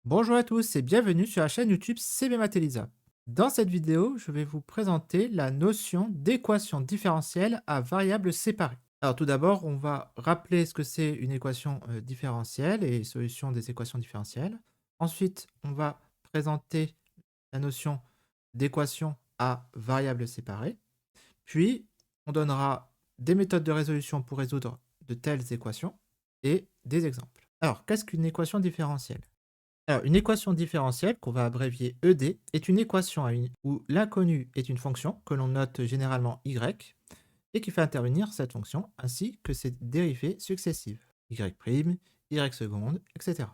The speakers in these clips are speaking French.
Bonjour à tous et bienvenue sur la chaîne YouTube CB Mathelisa. Dans cette vidéo, je vais vous présenter la notion d'équation différentielle à variables séparées. Alors tout d'abord, on va rappeler ce que c'est une équation différentielle et solution des équations différentielles. Ensuite, on va présenter la notion d'équation à variables séparées. Puis, on donnera des méthodes de résolution pour résoudre de telles équations et des exemples. Alors, qu'est-ce qu'une équation différentielle? Alors, une équation différentielle, qu'on va abrévier ED, est une équation où l'inconnu est une fonction que l'on note généralement y et qui fait intervenir cette fonction ainsi que ses dérivées successives, y', y seconde, etc.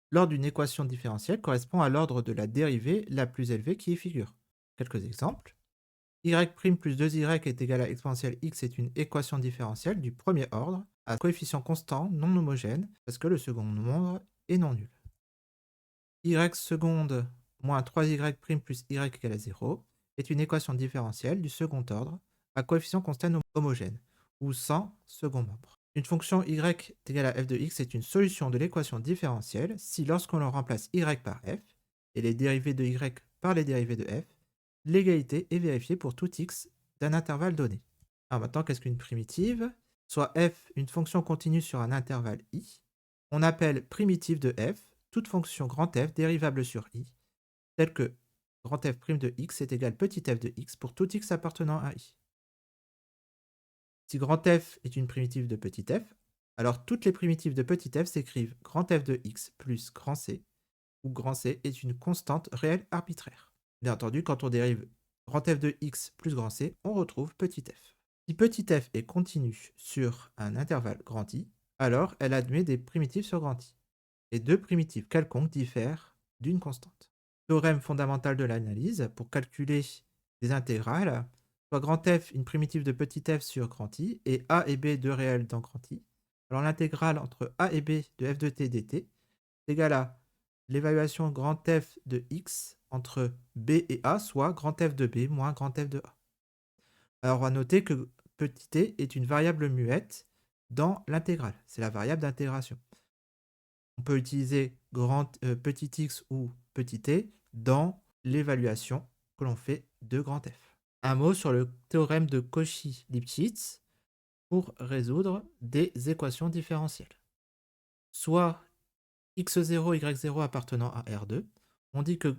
L'ordre d'une équation différentielle correspond à l'ordre de la dérivée la plus élevée qui y figure. Quelques exemples. Y' plus 2y est égal à exponentielle x est une équation différentielle du premier ordre à coefficient constant non homogène parce que le second nombre est non nul. Y seconde moins 3y' plus y égale à 0 est une équation différentielle du second ordre à coefficient constant homogène, ou sans second membre. Une fonction y est égale à f de x est une solution de l'équation différentielle si lorsqu'on leur remplace y par f et les dérivés de y par les dérivés de f, l'égalité est vérifiée pour tout x d'un intervalle donné. Alors maintenant, qu'est-ce qu'une primitive? Soit f une fonction continue sur un intervalle i, on appelle primitive de f toute fonction grand F dérivable sur i, telle que grand F' de x est égal petit f de x pour tout x appartenant à i. Si grand F est une primitive de petit f, alors toutes les primitives de petit f s'écrivent grand F de x plus grand C, où grand C est une constante réelle arbitraire. Bien entendu, quand on dérive grand F de x plus grand C, on retrouve petit f. Si petit f est continu sur un intervalle grand I, alors elle admet des primitives sur grand I. Et deux primitives quelconques diffèrent d'une constante. Théorème fondamental de l'analyse, pour calculer des intégrales, soit grand F une primitive de petit f sur grand I, et a et b deux réels dans grand I. Alors l'intégrale entre a et b de f de t dt est égale à l'évaluation grand F de x entre b et a, soit grand F de b moins grand F de a. Alors on va noter que petit t est une variable muette dans l'intégrale, c'est la variable d'intégration. On peut utiliser petit x ou petit t dans l'évaluation que l'on fait de grand F. Un mot sur le théorème de Cauchy-Lipschitz pour résoudre des équations différentielles. Soit x0, y0 appartenant à R2, on dit que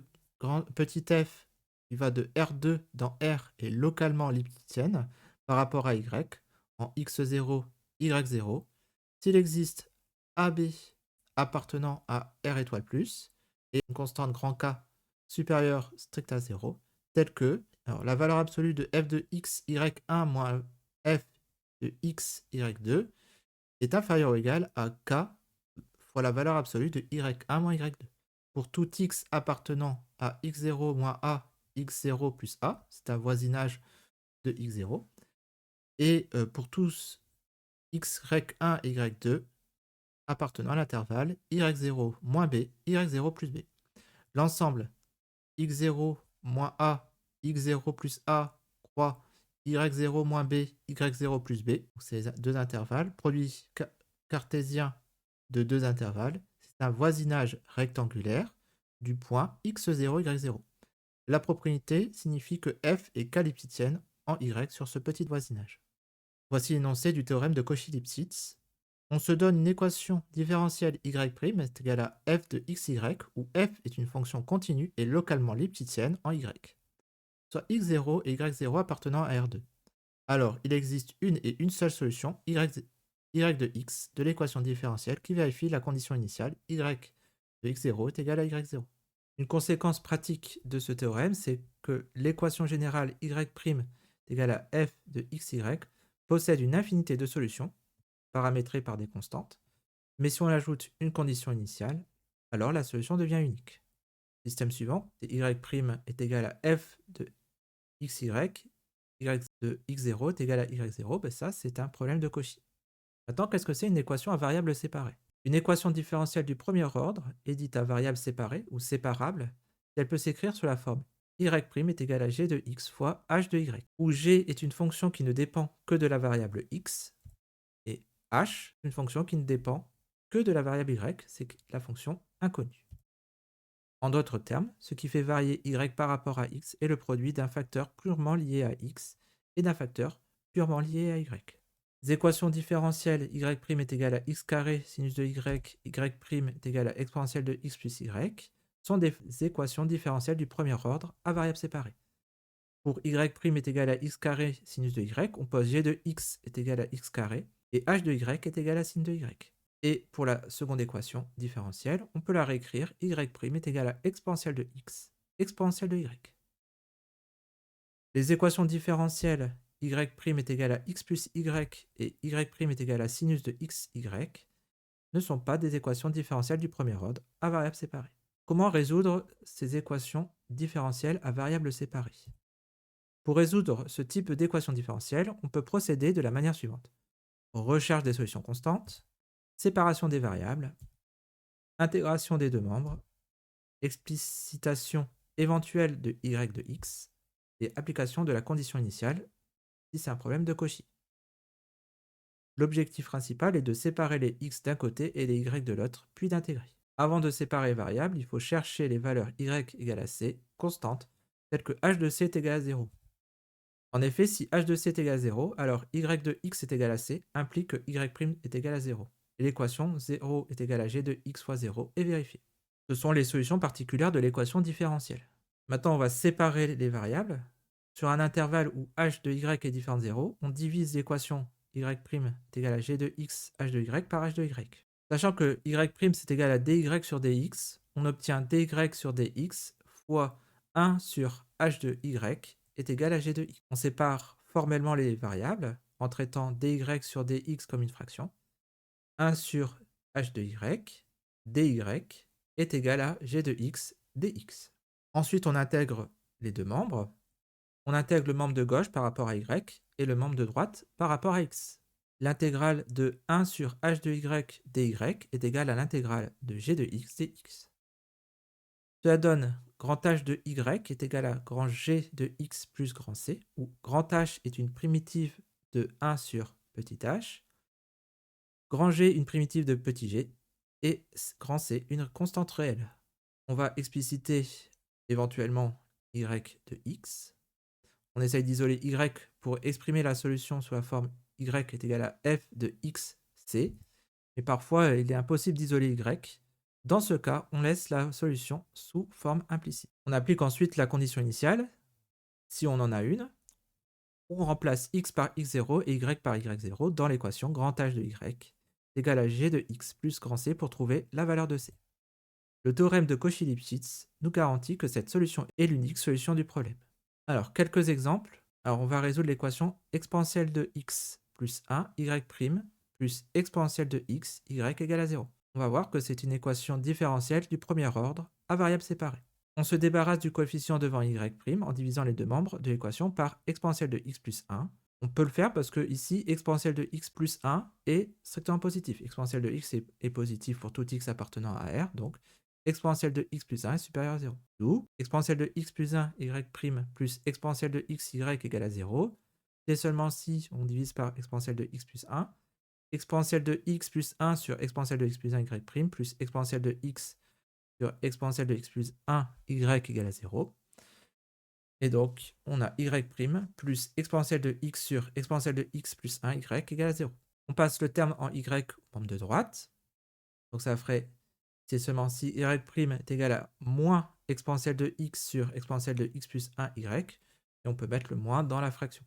petit f qui va de R2 dans R est localement lipschitzienne par rapport à y en x0, y0, s'il existe AB appartenant à R étoile plus et une constante grand K supérieure stricte à 0, telle que alors, la valeur absolue de f de x, y1 moins f de x, y2 est inférieure ou égale à K fois la valeur absolue de y1 moins y2. Pour tout x appartenant à x0 moins a, x0 plus a, c'est un voisinage de x0, et pour tous x1 et y2 appartenant à l'intervalle y0 moins b, y0 plus b. L'ensemble x0 moins a, x0 plus a, croix y0 moins b, y0 plus b, ces deux intervalles, produit cartésien de deux intervalles, c'est un voisinage rectangulaire du point x0, y0. La propriété signifie que f est k-lipschitzienne en y sur ce petit voisinage. Voici l'énoncé du théorème de Cauchy-Lipschitz. On se donne une équation différentielle y' est égale à f de xy, où f est une fonction continue et localement lipschitzienne en y, soit x0 et y0 appartenant à R2. Alors, il existe une et une seule solution, y de x, de l'équation différentielle qui vérifie la condition initiale, y de x0 est égal à y0. Une conséquence pratique de ce théorème, c'est que l'équation générale y' est égale à f de xy possède une infinité de solutions, paramétrées par des constantes, mais si on ajoute une condition initiale, alors la solution devient unique. Système suivant, y' est égal à f de xy, y de x0 est égal à y0, ben ça c'est un problème de Cauchy. Maintenant, qu'est-ce que c'est une équation à variables séparées? Une équation différentielle du premier ordre est dite à variables séparées ou séparable, et elle peut s'écrire sous la forme y' est égal à g de x fois h de y, où g est une fonction qui ne dépend que de la variable x, et h, une fonction qui ne dépend que de la variable y, c'est la fonction inconnue. En d'autres termes, ce qui fait varier y par rapport à x est le produit d'un facteur purement lié à x et d'un facteur purement lié à y. Les équations différentielles y' est égal à x carré sinus de y est égal à exponentielle de x plus y sont des équations différentielles du premier ordre à variables séparées. Pour y' est égal à x carré sinus de y, on pose g de x est égal à x carré et h de y est égal à sin de y. Et pour la seconde équation différentielle, on peut la réécrire y' est égal à exponentielle de x, exponentielle de y. Les équations différentielles y' est égal à x plus y et y' est égal à sinus de xy ne sont pas des équations différentielles du premier ordre à variables séparées. Comment résoudre ces équations différentielles à variables séparées? Pour résoudre ce type d'équation différentielle, on peut procéder de la manière suivante. Recherche des solutions constantes, séparation des variables, intégration des deux membres, explicitation éventuelle de y de x et application de la condition initiale si c'est un problème de Cauchy. L'objectif principal est de séparer les x d'un côté et les y de l'autre, puis d'intégrer. Avant de séparer les variables, il faut chercher les valeurs y égale à c constantes, telles que h de c est égal à 0. En effet, si h de c est égal à 0, alors y de x est égal à c implique que y' est égal à 0. Et l'équation 0 est égal à g de x fois 0 est vérifiée. Ce sont les solutions particulières de l'équation différentielle. Maintenant, on va séparer les variables. Sur un intervalle où h de y est différent de 0, on divise l'équation y' est égal à g de x h de y par h de y. Sachant que y' c'est égal à dy sur dx, on obtient dy sur dx fois 1 sur h de y est égal à g de x. On sépare formellement les variables en traitant dy sur dx comme une fraction. 1 sur h de y, dy est égal à g de x dx. Ensuite, on intègre les deux membres. On intègre le membre de gauche par rapport à y et le membre de droite par rapport à x. L'intégrale de 1 sur h de y dy est égale à l'intégrale de g de x dx. Cela donne grand H de y est égal à grand G de x plus grand C, où grand H est une primitive de 1 sur petit h, grand G une primitive de petit g, et grand C une constante réelle. On va expliciter éventuellement y de x. On essaye d'isoler y pour exprimer la solution sous la forme y est égal à f de x c, mais parfois il est impossible d'isoler y. Dans ce cas, on laisse la solution sous forme implicite. On applique ensuite la condition initiale, si on en a une. On remplace x par x0 et y par y0 dans l'équation grand H de y est égal à g de x plus grand C pour trouver la valeur de C. Le théorème de Cauchy-Lipschitz nous garantit que cette solution est l'unique solution du problème. Alors, quelques exemples. Alors, on va résoudre l'équation exponentielle de x plus 1, y' plus exponentielle de x, y égale à 0. On va voir que c'est une équation différentielle du premier ordre à variables séparées. On se débarrasse du coefficient devant y' en divisant les deux membres de l'équation par exponentielle de x plus 1. On peut le faire parce que ici, exponentielle de x plus 1 est strictement positif. Exponentielle de x est positif pour tout x appartenant à R, donc exponentielle de x plus 1 est supérieure à 0. D'où exponentielle de x plus 1 y' plus exponentielle de x y égale à 0. C'est seulement si on divise par exponentielle de x plus 1. Exponentielle de x plus 1 sur exponentielle de x plus 1 y' plus exponentielle de x sur exponentielle de x plus 1 y égale à 0. Et donc, on a y' plus exponentielle de x sur exponentielle de x plus 1 y égale à 0. On passe le terme en y au membre de droite. Donc ça ferait, c'est seulement si y' est égal à moins exponentielle de x sur exponentielle de x plus 1 y. Et on peut mettre le moins dans la fraction.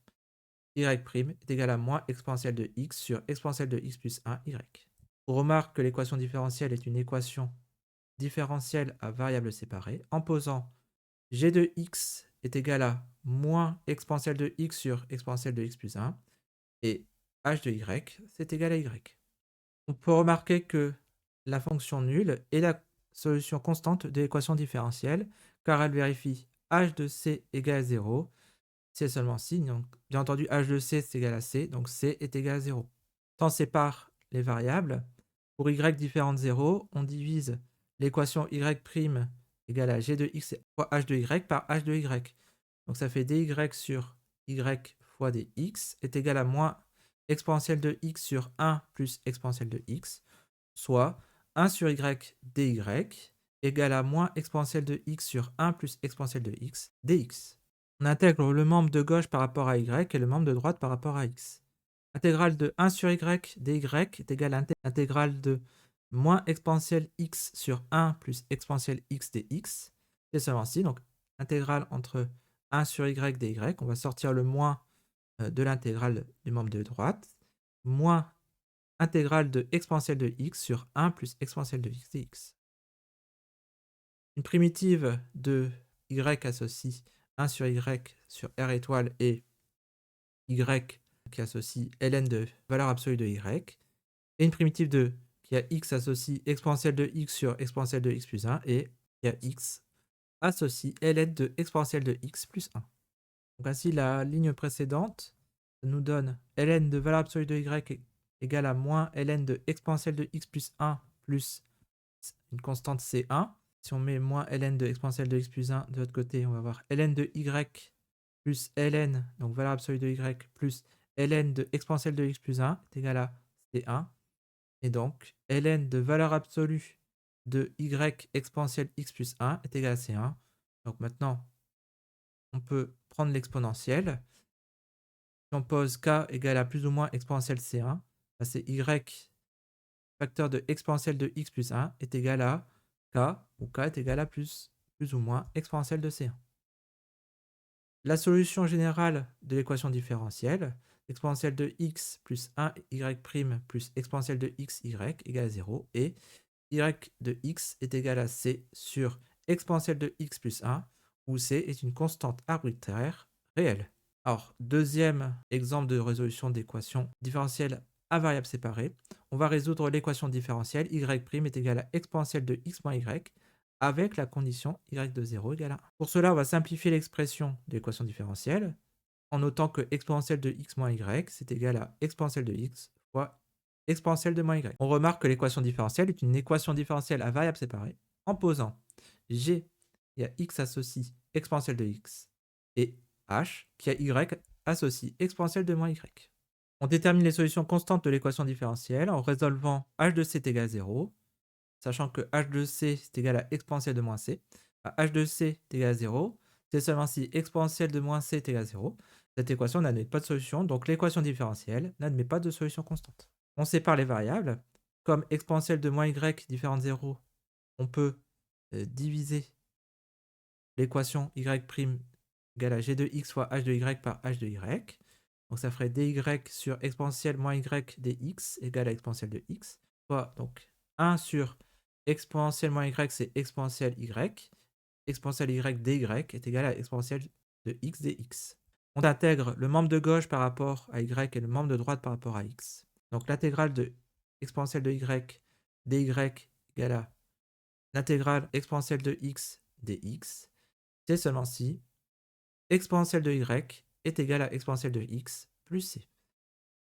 Y' est égal à moins exponentielle de x sur exponentielle de x plus 1 y. On remarque que l'équation différentielle est une équation différentielle à variables séparées en posant g de x est égal à moins exponentielle de x sur exponentielle de x plus 1 et h de y c'est égal à y. On peut remarquer que la fonction nulle est la solution constante de l'équation différentielle car elle vérifie h de c égale à 0 si et seulement si. Donc, bien entendu, h de c c'est égal à c, donc c est égal à 0. Quand on sépare les variables, pour y différent de 0, on divise l'équation y' égale à g de x fois h de y par h de y. Donc ça fait dy sur y fois dx est égal à moins exponentielle de x sur 1 plus exponentielle de x, soit 1 sur y dy égale à moins exponentielle de x sur 1 plus exponentielle de x dx. On intègre le membre de gauche par rapport à y et le membre de droite par rapport à x. Intégrale de 1 sur y dy est égale à intégrale de moins exponentielle x sur 1 plus exponentielle x dx. C'est seulement ci, donc intégrale entre 1 sur y dy, on va sortir le moins de l'intégrale du membre de droite, moins intégrale de exponentielle de x sur 1 plus exponentielle de x dx. Une primitive de y associe 1 sur y sur r étoile et y qui associe ln de valeur absolue de y, et une primitive de qui a x associe exponentielle de x sur exponentielle de x plus 1, et qui a x associe ln de exponentielle de x plus 1. Donc ainsi, la ligne précédente nous donne ln de valeur absolue de y égale à moins ln de exponentielle de x plus 1 plus une constante c1. Si on met moins ln de exponentielle de x plus 1 de l'autre côté, on va avoir ln de y plus ln, donc valeur absolue de y, plus ln de exponentielle de x plus 1 est égal à c1. Et donc, ln de valeur absolue de y exponentielle x plus 1 est égal à c1. Donc maintenant, on peut prendre l'exponentielle. Si on pose k égale à plus ou moins exponentielle c1, bah c'est y facteur de exponentielle de x plus 1 est égal à k, où k est égal à plus ou moins exponentielle de c1. La solution générale de l'équation différentielle, exponentielle de x plus 1y' plus exponentielle de xy égale à 0, et y de x est égal à c sur exponentielle de x plus 1, où c est une constante arbitraire réelle. Alors, deuxième exemple de résolution d'équation différentielle à variables séparées, on va résoudre l'équation différentielle y' est égal à exponentielle de x moins y avec la condition y de 0 égale à 1. Pour cela, on va simplifier l'expression de l'équation différentielle en notant que exponentielle de x moins y, c'est égal à exponentielle de x fois exponentielle de moins y. On remarque que l'équation différentielle est une équation différentielle à variables séparées en posant g qui a x associe exponentielle de x et h qui a y associe exponentielle de moins y. On détermine les solutions constantes de l'équation différentielle en résolvant h de c est égal à 0, sachant que h de c est égal à exponentielle de moins c. H de c est égal à 0, c'est seulement si exponentielle de moins c est égal à 0. Cette équation n'admet pas de solution, donc l'équation différentielle n'admet pas de solution constante. On sépare les variables. Comme exponentielle de moins y différent de 0, on peut diviser l'équation y' égale à g de x fois h de y par h de y. Donc ça ferait dy sur exponentielle moins y dx égale à exponentielle de x, soit donc 1 sur exponentielle moins y, c'est exponentielle y. Exponentielle y dy est égale à exponentielle de x dx. On intègre le membre de gauche par rapport à y et le membre de droite par rapport à x. Donc l'intégrale de exponentielle de y dy égale à l'intégrale exponentielle de x dx. C'est seulement si exponentielle de y est égale à exponentielle de x plus c.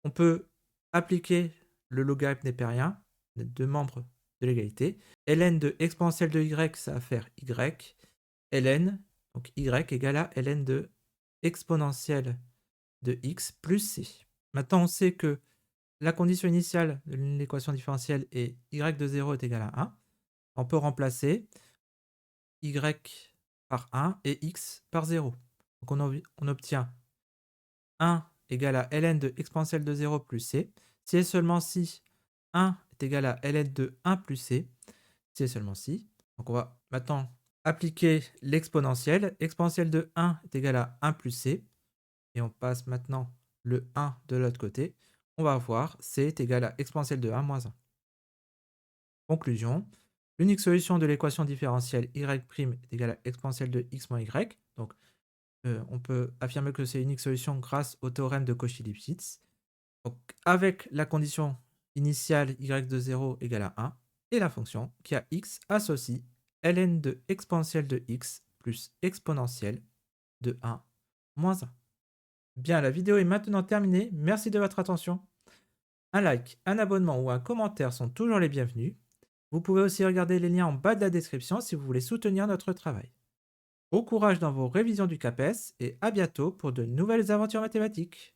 On peut appliquer le logarithme népérien des deux membres de l'égalité. Ln de exponentielle de y, ça va faire y. Ln, donc y égale à ln de exponentielle de x plus c. Maintenant, on sait que la condition initiale de l'équation différentielle est y de 0 est égal à 1. On peut remplacer y par 1 et x par 0. Donc on obtient 1 égale à ln de exponentielle de 0 plus c, si et seulement si 1 est égal à ln de 1 plus c, si et seulement si. Donc on va maintenant appliquer l'exponentielle. Exponentielle de 1 est égal à 1 plus c, et on passe maintenant le 1 de l'autre côté. On va avoir c est égal à exponentielle de 1 moins 1. Conclusion. L'unique solution de l'équation différentielle y' est égale à exponentielle de x moins y. Donc, on peut affirmer que c'est l'unique solution grâce au théorème de Cauchy-Lipschitz. Donc, avec la condition initiale y de 0 égale à 1 et la fonction qui a x associe ln de exponentielle de x plus exponentielle de 1 moins 1. Bien, la vidéo est maintenant terminée. Merci de votre attention. Un like, un abonnement ou un commentaire sont toujours les bienvenus. Vous pouvez aussi regarder les liens en bas de la description si vous voulez soutenir notre travail. Bon courage dans vos révisions du CAPES et à bientôt pour de nouvelles aventures mathématiques.